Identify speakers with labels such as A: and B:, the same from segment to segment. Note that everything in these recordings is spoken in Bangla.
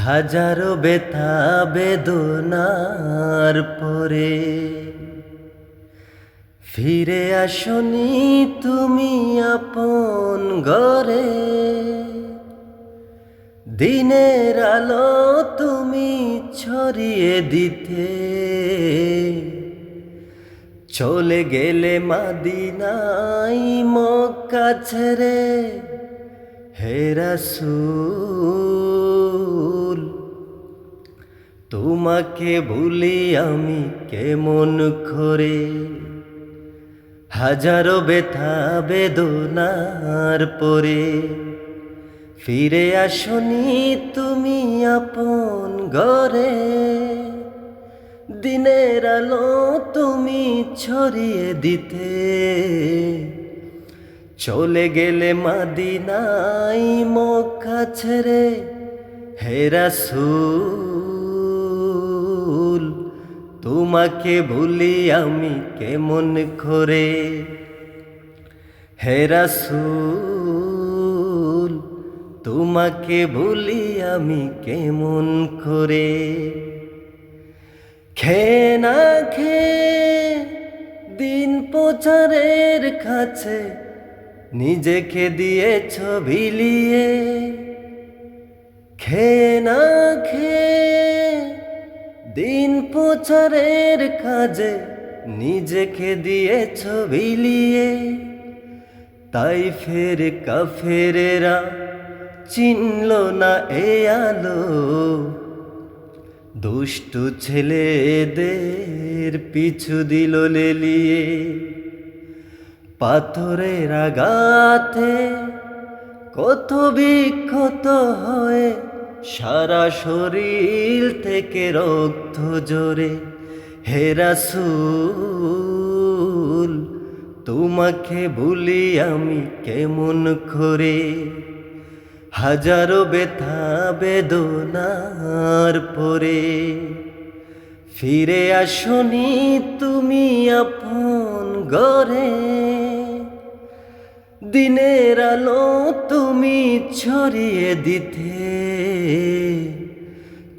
A: হাজারো ব্যথা বেদনার পরে ফিরে আসনি তুমি আপন ঘরে। দিনের আলো তুমি ছড়িয়ে দিতে চলে গেলে মদিনায় মক্কা ছেড়ে। হে রাসূল তোমাকে ভুলি আমি কেমন করে। হাজারো ব্যথা বেদনার পরে ফিরে আসনি তুমি আপন ঘরে। দিনের আলো তুমি ছড়িয়ে দিতে চলে গেলে মদিনায় মক্কা ছেড়ে। হে রাসূল তোমাকে ভুলি আমি কেমন করে। হে রাসূল তোমাকে ভুলি আমি কেমন করে। খেয়ে না খেয়ে দিন প্রচারের কাছে নিজেকে দিয়েছ বিলিয়ে। খেয়ে না খেয়ে দিন প্রচারের কাজে নিজেকে দিয়েছ বিলিয়ে। তাই ফের কাফেরেরা চিনল না এ আলো। দুষ্টু ছেলেদের পিছু দিল লেলিয়ে। পাথরের আঘাতে কত বিক্ষত হয়ে সারা শরীর থেকে রক্ত ঝরে। হে রাসূল তোমাকে ভুলি আমি কেমন করে। হাজারো ব্যথা বেদনার পরে ফিরে আসনি তুমি আপন ঘরে। দিনের আলো তুমি ছড়িয়ে দিতে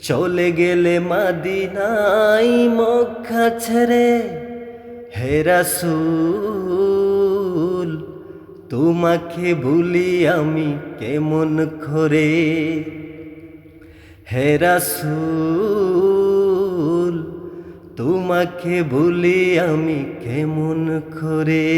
A: চলে গেলে মদিনায় মক্কা ছেড়ে। হে রাসূল তোমাকে ভুলি আমি কেমন করে। হে রাসূল তোমাকে ভুলি আমি কেমন করে।